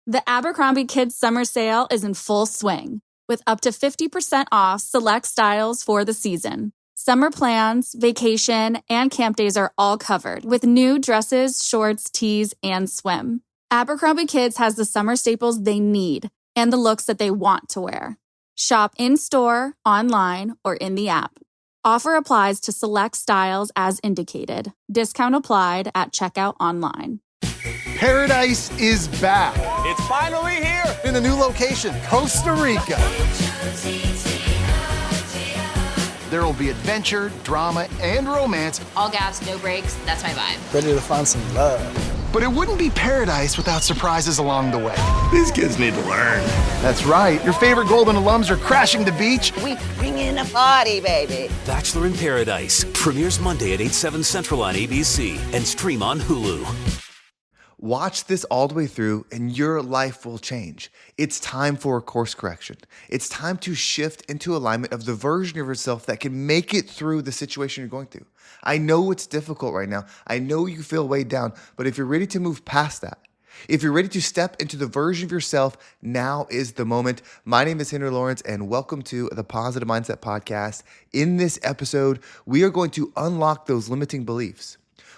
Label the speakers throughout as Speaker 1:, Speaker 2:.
Speaker 1: The Abercrombie Kids Summer Sale is in full swing, with up to 50% off select styles for the season. Summer plans, vacation, and camp days are all covered, with new dresses, shorts, tees, and swim. Abercrombie Kids has the summer staples they need and the looks that they want to wear. Shop in-store, online, or in the app. Offer applies to select styles as indicated. Discount applied at checkout online.
Speaker 2: Paradise is back.
Speaker 3: It's finally here.
Speaker 2: In a new location, Costa Rica. There will be adventure, drama, and romance.
Speaker 4: All gas, no brakes. That's my vibe.
Speaker 5: Ready to find some love.
Speaker 2: But it wouldn't be paradise without surprises along the way.
Speaker 3: These kids need to learn.
Speaker 2: That's right. Your favorite Golden alums are crashing the beach.
Speaker 6: We bring in a party, baby.
Speaker 7: Bachelor in Paradise premieres Monday at 8/7 Central on ABC and stream on Hulu.
Speaker 8: Watch this all the way through and your life will change. It's time for a course correction. It's time to shift into alignment of the version of yourself that can make it through the situation you're going through. I know it's difficult right now. I know you feel weighed down, but if you're ready to move past that, if you're ready to step into the version of yourself, now is the moment. My name is Henry Lawrence, and welcome to the Positive Mindset Podcast. In this episode, we are going to unlock those limiting beliefs.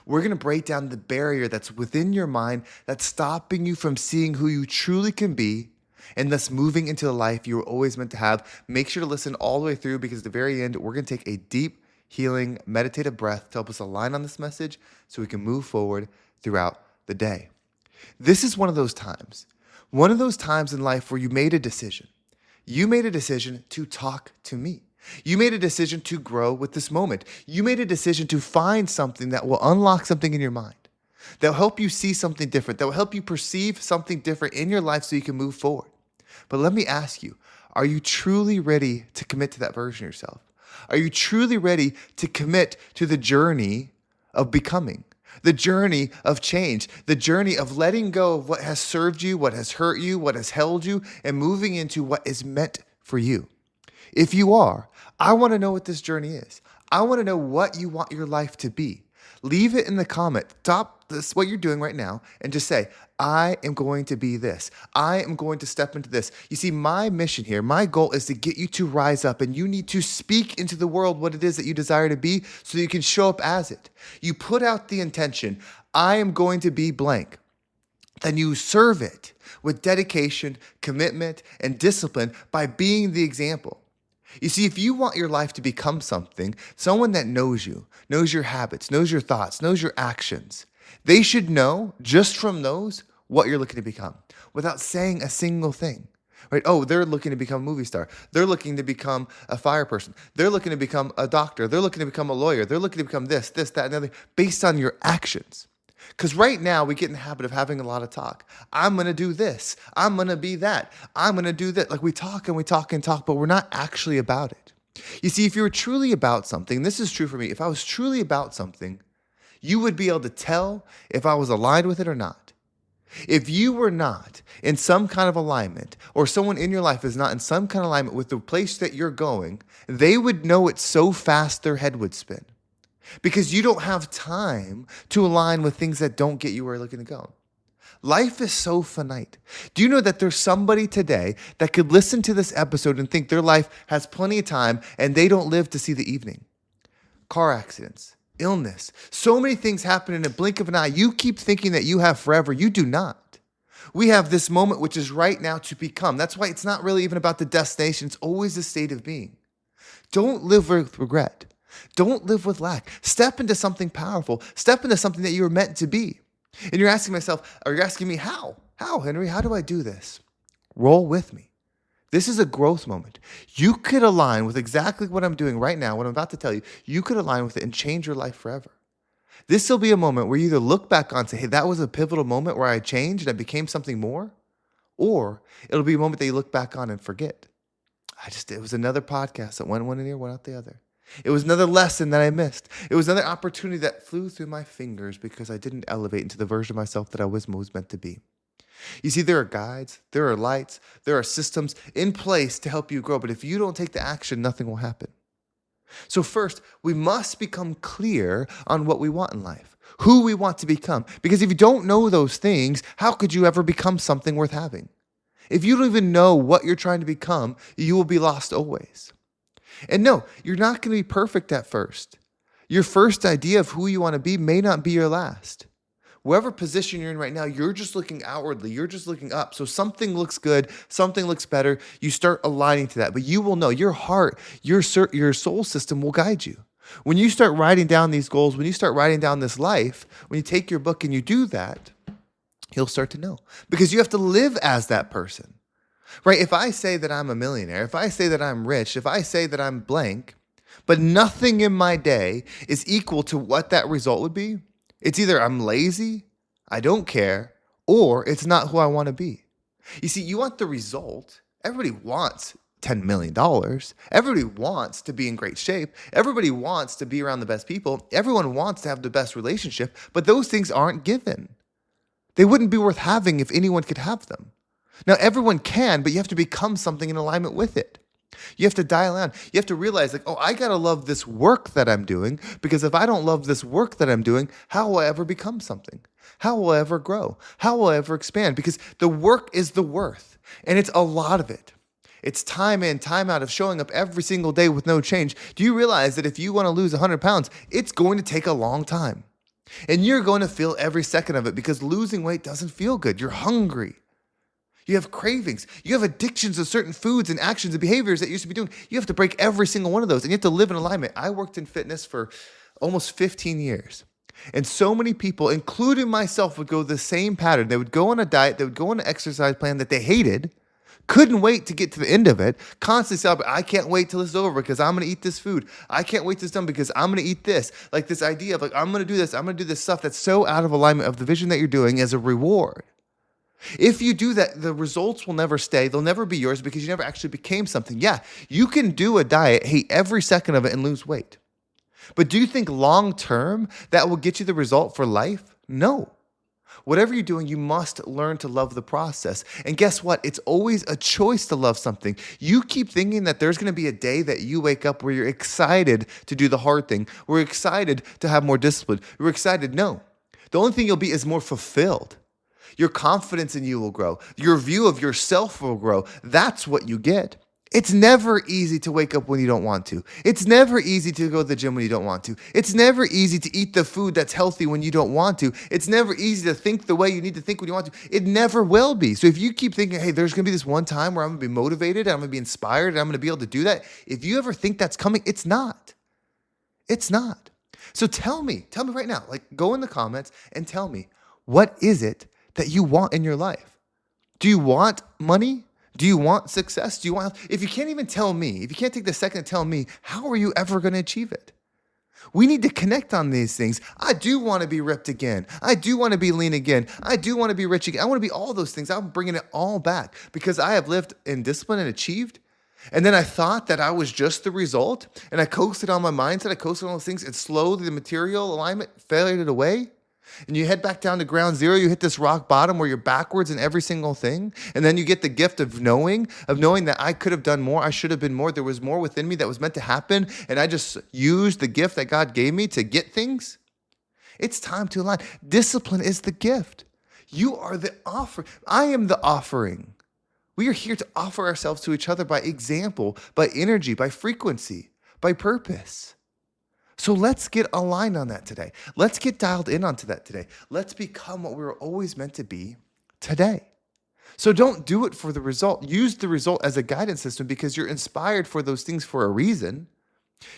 Speaker 8: We're going to break down the barrier that's within your mind that's stopping you from seeing who you truly can be and thus moving into the life you were always meant to have. Make sure to listen all the way through because at the very end, we're going to take a deep, healing, meditative breath to help us align on this message so we can move forward throughout the day. This is one of those times in life where you made a decision. You made a decision to talk to me. You made a decision to grow with this moment. You made a decision to find something that will unlock something in your mind, that will help you see something different, that will help you perceive something different in your life so you can move forward. But let me ask you, are you truly ready to commit to that version of yourself? Are you truly ready to commit to the journey of becoming, the journey of change, the journey of letting go of what has served you, what has hurt you, what has held you, and moving into what is meant for you? If you are, I want to know what this journey is. I want to know what you want your life to be. Leave it in the comment. Stop this, what you're doing right now, and just say, I am going to be this. I am going to step into this. You see, my mission here, my goal is to get you to rise up, and you need to speak into the world what it is that you desire to be so that you can show up as it. You put out the intention, I am going to be blank. Then you serve it with dedication, commitment, and discipline by being the example. You see, if you want your life to become something, someone that knows you, knows your habits, knows your thoughts, knows your actions, they should know just from those what you're looking to become without saying a single thing. Right? Oh, they're looking to become a movie star. They're looking to become a fire person. They're looking to become a doctor. They're looking to become a lawyer. They're looking to become this, that, and the other, based on your actions. Because right now we get in the habit of having a lot of talk. I'm going to do this. I'm going to be that. I'm going to do that. Like we talk and we talk and talk, but we're not actually about it. You see, if you were truly about something, this is true for me, if I was truly about something, you would be able to tell if I was aligned with it or not. If you were not in some kind of alignment, or someone in your life is not in some kind of alignment with the place that you're going, they would know it so fast their head would spin. Because you don't have time to align with things that don't get you where you're looking to go. Life is so finite. Do you know that there's somebody today that could listen to this episode and think their life has plenty of time and they don't live to see the evening? Car accidents, illness, so many things happen in a blink of an eye. You keep thinking that you have forever. You do not. We have this moment which is right now to become. That's why it's not really even about the destination. It's always a state of being. Don't live with regret. Don't live with lack. Step into something powerful. Step into something that you were meant to be. And you're asking me, how? How, Henry? How do I do this? Roll with me. This is a growth moment. You could align with exactly what I'm doing right now, what I'm about to tell you. You could align with it and change your life forever. This will be a moment where you either look back on and say, hey, that was a pivotal moment where I changed and I became something more, or it'll be a moment that you look back on and forget. It was another podcast that went one in ear, went out the other. It was another lesson that I missed. It was another opportunity that flew through my fingers because I didn't elevate into the version of myself that I was meant to be. You see, there are guides, there are lights, there are systems in place to help you grow. But if you don't take the action, nothing will happen. So first, we must become clear on what we want in life, who we want to become. Because if you don't know those things, how could you ever become something worth having? If you don't even know what you're trying to become, you will be lost always. And no, you're not going to be perfect at first. Your first idea of who you want to be may not be your last. Whatever position you're in right now, you're just looking outwardly. You're just looking up. So something looks good, something looks better. You start aligning to that. But you will know, your heart, your soul system will guide you. When you start writing down these goals, when you start writing down this life, when you take your book and you do that, you'll start to know. Because you have to live as that person. Right? If I say that I'm a millionaire, if I say that I'm rich, if I say that I'm blank, but nothing in my day is equal to what that result would be, it's either I'm lazy, I don't care, or it's not who I want to be. You see, you want the result. Everybody wants $10 million. Everybody wants to be in great shape. Everybody wants to be around the best people. Everyone wants to have the best relationship, but those things aren't given. They wouldn't be worth having if anyone could have them. Now, everyone can, but you have to become something in alignment with it. You have to dial down. You have to realize, like, oh, I got to love this work that I'm doing, because if I don't love this work that I'm doing, how will I ever become something? How will I ever grow? How will I ever expand? Because the work is the worth, and it's a lot of it. It's time in, time out of showing up every single day with no change. Do you realize that if you want to lose 100 pounds, it's going to take a long time? And you're going to feel every second of it, because losing weight doesn't feel good. You're hungry. You have cravings. You have addictions to certain foods and actions and behaviors that you used to be doing. You have to break every single one of those, and you have to live in alignment. I worked in fitness for almost 15 years. And so many people, including myself, would go the same pattern. They would go on a diet. They would go on an exercise plan that they hated, couldn't wait to get to the end of it, constantly celebrate, I can't wait till this is over because I'm going to eat this food. I can't wait till it's done because I'm going to eat this. Like this idea of, like, I'm going to do this. I'm going to do this stuff that's so out of alignment of the vision that you're doing as a reward. If you do that, the results will never stay. They'll never be yours because you never actually became something. Yeah, you can do a diet, hate every second of it, and lose weight. But do you think long-term that will get you the result for life? No. Whatever you're doing, you must learn to love the process. And guess what? It's always a choice to love something. You keep thinking that there's going to be a day that you wake up where you're excited to do the hard thing. We're excited to have more discipline. We're excited. No. The only thing you'll be is more fulfilled. Your confidence in you will grow. Your view of yourself will grow. That's what you get. It's never easy to wake up when you don't want to. It's never easy to go to the gym when you don't want to. It's never easy to eat the food that's healthy when you don't want to. It's never easy to think the way you need to think when you want to. It never will be. So if you keep thinking, hey, there's going to be this one time where I'm going to be motivated, and I'm going to be inspired, and I'm going to be able to do that, if you ever think that's coming, it's not. It's not. So tell me right now, like, go in the comments and tell me, what is it that you want in your life? Do you want money? Do you want success? Do you want health? If you can't even tell me, if you can't take the second to tell me, how are you ever going to achieve it? We need to connect on these things. I do want to be ripped again. I do want to be lean again. I do want to be rich again. I want to be all those things. I'm bringing it all back because I have lived in discipline and achieved. And then I thought that I was just the result, and I coasted on my mindset. I coasted on those things, and slowly the material alignment faded away. And you head back down to ground zero. You hit this rock bottom where you're backwards in every single thing. And then you get the gift of knowing that I could have done more. I should have been more. There was more within me that was meant to happen. And I just used the gift that God gave me to get things. It's time to align. Discipline is the gift. You are the offering. I am the offering. We are here to offer ourselves to each other by example, by energy, by frequency, by purpose. So let's get aligned on that today. Let's get dialed in onto that today. Let's become what we were always meant to be today. So don't do it for the result. Use the result as a guidance system because you're inspired for those things for a reason.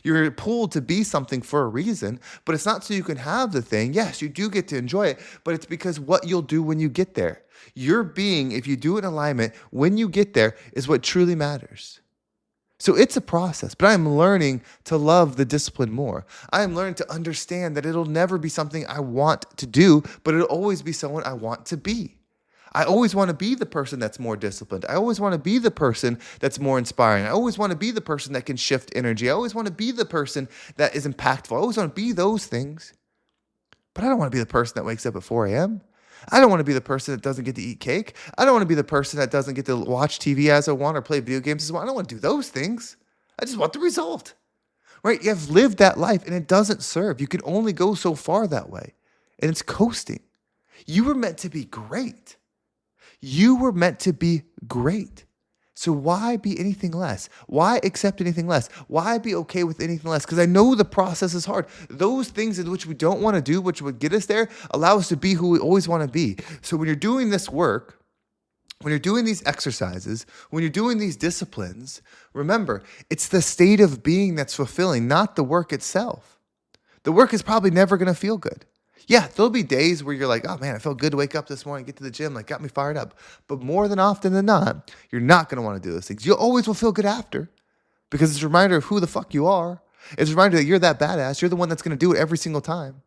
Speaker 8: You're pulled to be something for a reason, but it's not so you can have the thing. Yes, you do get to enjoy it, but it's because what you'll do when you get there. Your being, if you do it in alignment, when you get there is what truly matters. So it's a process, but I'm learning to love the discipline more. I am learning to understand that it'll never be something I want to do, but it'll always be someone I want to be. I always want to be the person that's more disciplined. I always want to be the person that's more inspiring. I always want to be the person that can shift energy. I always want to be the person that is impactful. I always want to be those things, but I don't want to be the person that wakes up at 4 a.m. I don't want to be the person that doesn't get to eat cake. I don't want to be the person that doesn't get to watch TV as I want or play video games as well. I don't want to do those things. I just want the result. right? You have lived that life and it doesn't serve. You can only go so far that way. And it's coasting. You were meant to be great. You were meant to be great. So why be anything less? Why accept anything less? Why be okay with anything less? Because I know the process is hard. Those things in which we don't want to do, which would get us there, allow us to be who we always want to be. So when you're doing this work, when you're doing these exercises, when you're doing these disciplines, remember, it's the state of being that's fulfilling, not the work itself. The work is probably never going to feel good. Yeah, there'll be days where you're like, oh man, I felt good to wake up this morning, get to the gym, like got me fired up. But more than often than not, you're not going to want to do those things. You always will feel good after because it's a reminder of who the fuck you are. It's a reminder that you're that badass. You're the one that's going to do it every single time.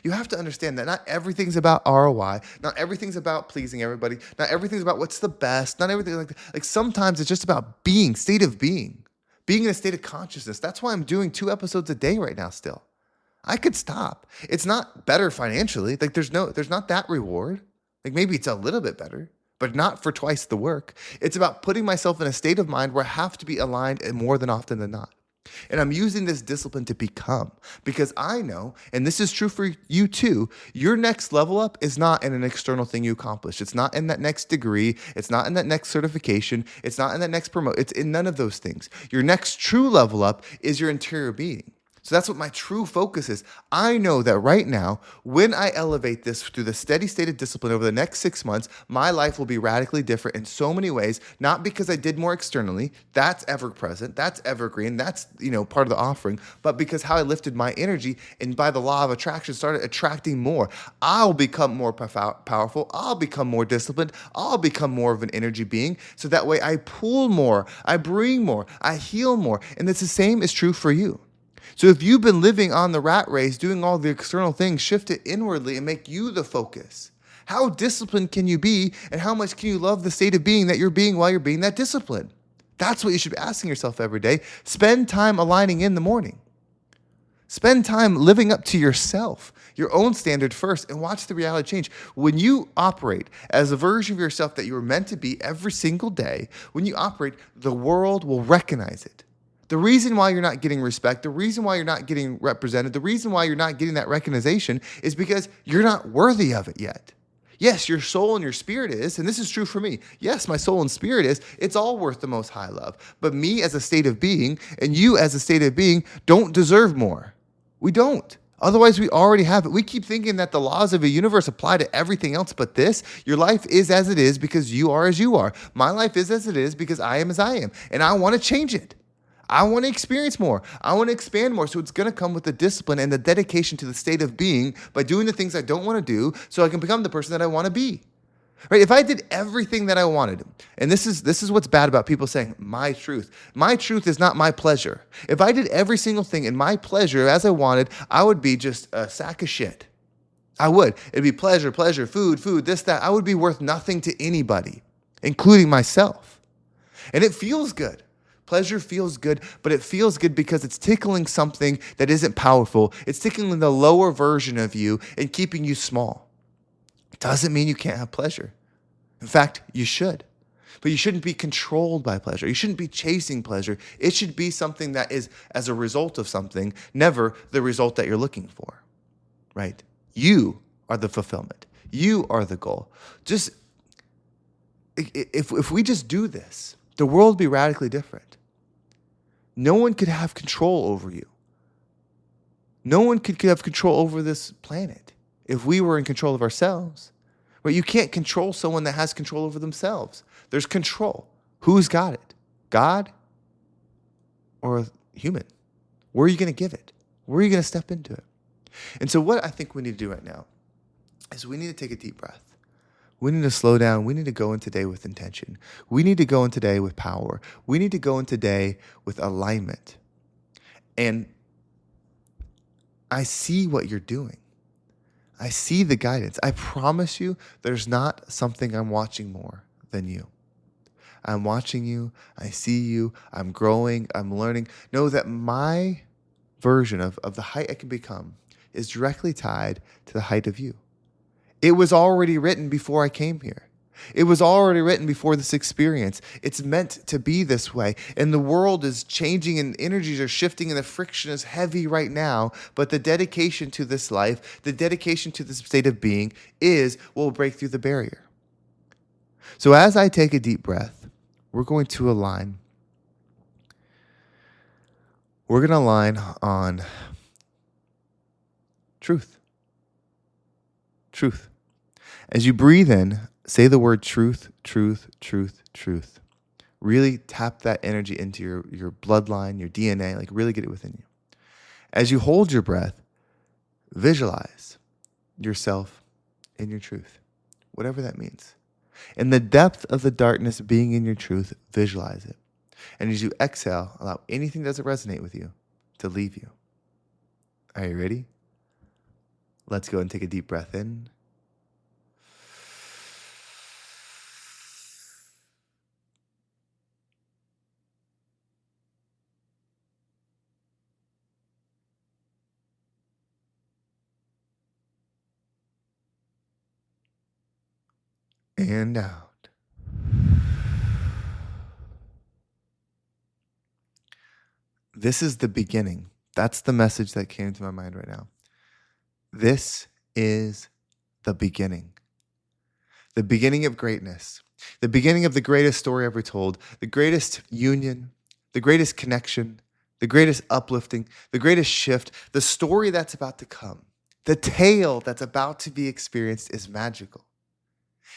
Speaker 8: You have to understand that not everything's about ROI. Not everything's about pleasing everybody. Not everything's about what's the best. Not everything like sometimes it's just about being, state of being in a state of consciousness. That's why I'm doing 2 episodes a day right now still. I could stop. It's not better financially. Like there's not that reward. Like maybe it's a little bit better, but not for twice the work. It's about putting myself in a state of mind where I have to be aligned more than often than not. And I'm using this discipline to become because I know, and this is true for you too, your next level up is not in an external thing you accomplish. It's not in that next degree. It's not in that next certification. It's not in that next promote. It's in none of those things. Your next true level up is your interior being. So that's what my true focus is. I know that right now, when I elevate this through the steady state of discipline over the next 6 months, my life will be radically different in so many ways, not because I did more externally, that's ever present, that's evergreen, that's, part of the offering, but because how I lifted my energy and by the law of attraction started attracting more. I'll become more powerful, I'll become more disciplined, I'll become more of an energy being, so that way I pull more, I bring more, I heal more, and it's the same is true for you. So if you've been living on the rat race, doing all the external things, shift it inwardly and make you the focus. How disciplined can you be, and how much can you love the state of being that you're being while you're being that discipline? That's what you should be asking yourself every day. Spend time aligning in the morning. Spend time living up to yourself, your own standard first, and watch the reality change. When you operate as a version of yourself that you were meant to be every single day, when you operate, the world will recognize it. The reason why you're not getting respect, the reason why you're not getting represented, the reason why you're not getting that recognition is because you're not worthy of it yet. Yes, your soul and your spirit is, and this is true for me. Yes, my soul and spirit is. It's all worth the most high love. But me as a state of being and you as a state of being don't deserve more. We don't. Otherwise, we already have it. We keep thinking that the laws of the universe apply to everything else but this. Your life is as it is because you are as you are. My life is as it is because I am as I am. And I want to change it. I want to experience more. I want to expand more. So it's going to come with the discipline and the dedication to the state of being by doing the things I don't want to do so I can become the person that I want to be. Right? If I did everything that I wanted, and this is what's bad about people saying my truth. My truth is not my pleasure. If I did every single thing in my pleasure as I wanted, I would be just a sack of shit. I would. It'd be pleasure, food, this, that. I would be worth nothing to anybody, including myself. And it feels good. Pleasure feels good, but it feels good because it's tickling something that isn't powerful. It's tickling the lower version of you and keeping you small. It doesn't mean you can't have pleasure. In fact, you should. But you shouldn't be controlled by pleasure. You shouldn't be chasing pleasure. It should be something that is as a result of something, never the result that you're looking for, right? You are the fulfillment. You are the goal. Just, if we just do this, the world would be radically different. No one could have control over you. No one could have control over this planet if we were in control of ourselves. Right? You can't control someone that has control over themselves. There's control. Who's got it? God or a human? Where are you going to give it? Where are you going to step into it? And so what I think we need to do right now is we need to take a deep breath. We need to slow down. We need to go in today with intention. We need to go in today with power. We need to go in today with alignment. And I see what you're doing. I see the guidance. I promise you there's not something I'm watching more than you. I'm watching you. I see you. I'm growing. I'm learning. Know that my version of the height I can become is directly tied to the height of you. It was already written before I came here. It was already written before this experience. It's meant to be this way. And the world is changing and energies are shifting and the friction is heavy right now. But the dedication to this life, the dedication to this state of being is what will break through the barrier. So as I take a deep breath, we're going to align. We're going to align on truth. Truth. As you breathe in, say the word truth, truth, truth, truth. Really tap that energy into your bloodline, your DNA, like really get it within you. As you hold your breath, visualize yourself in your truth, whatever that means. In the depth of the darkness being in your truth, visualize it. And as you exhale, allow anything that doesn't resonate with you to leave you. Are you ready? Let's go and take a deep breath in. And out. This is the beginning. That's the message that came to my mind right now. This is the beginning. The beginning of greatness. The beginning of the greatest story ever told. The greatest union. The greatest connection. The greatest uplifting. The greatest shift. The story that's about to come. The tale that's about to be experienced is magical.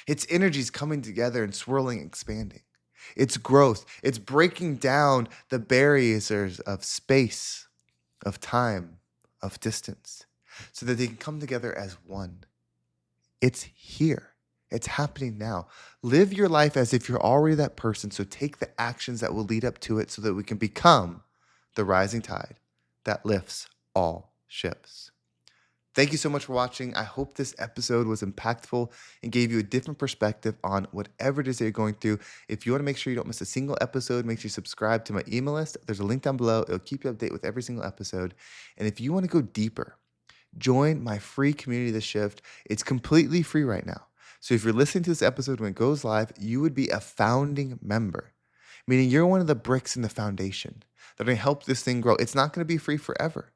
Speaker 8: Its energies coming together and swirling, expanding. It's growth. It's breaking down the barriers of space, of time, of distance, so that they can come together as one. It's here. It's happening now. Live your life as if you're already that person, so take the actions that will lead up to it so that we can become the rising tide that lifts all ships. Thank you so much for watching. I hope this episode was impactful and gave you a different perspective on whatever it is that you're going through. If you want to make sure you don't miss a single episode, make sure you subscribe to my email list. There's a link down below. It'll keep you updated with every single episode. And if you want to go deeper, join my free community, The Shift. It's completely free right now. So if you're listening to this episode when it goes live, you would be a founding member, meaning you're one of the bricks in the foundation that are going to help this thing grow. It's not going to be free forever.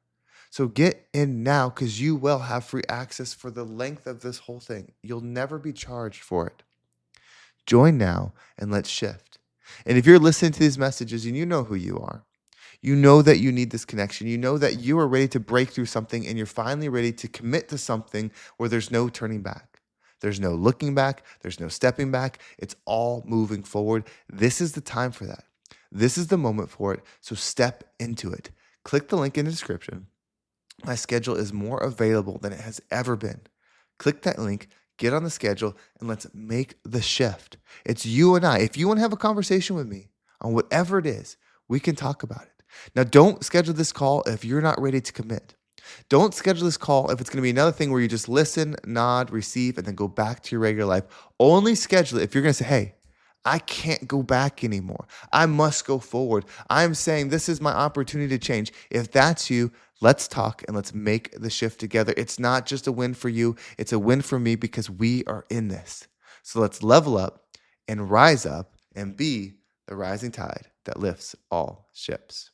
Speaker 8: So get in now because you will have free access for the length of this whole thing. You'll never be charged for it. Join now and let's shift. And if you're listening to these messages and you know who you are, you know that you need this connection. You know that you are ready to break through something and you're finally ready to commit to something where there's no turning back. There's no looking back. There's no stepping back. It's all moving forward. This is the time for that. This is the moment for it. So step into it. Click the link in the description. My schedule is more available than it has ever been. Click that link, get on the schedule, and let's make the shift. It's you and I. If you want to have a conversation with me on whatever it is, we can talk about it. Now, don't schedule this call if you're not ready to commit. Don't schedule this call if it's going to be another thing where you just listen, nod, receive, and then go back to your regular life. Only schedule it if you're going to say, hey, I can't go back anymore. I must go forward. I'm saying this is my opportunity to change. If that's you, let's talk and let's make the shift together. It's not just a win for you. It's a win for me because we are in this. So let's level up and rise up and be the rising tide that lifts all ships.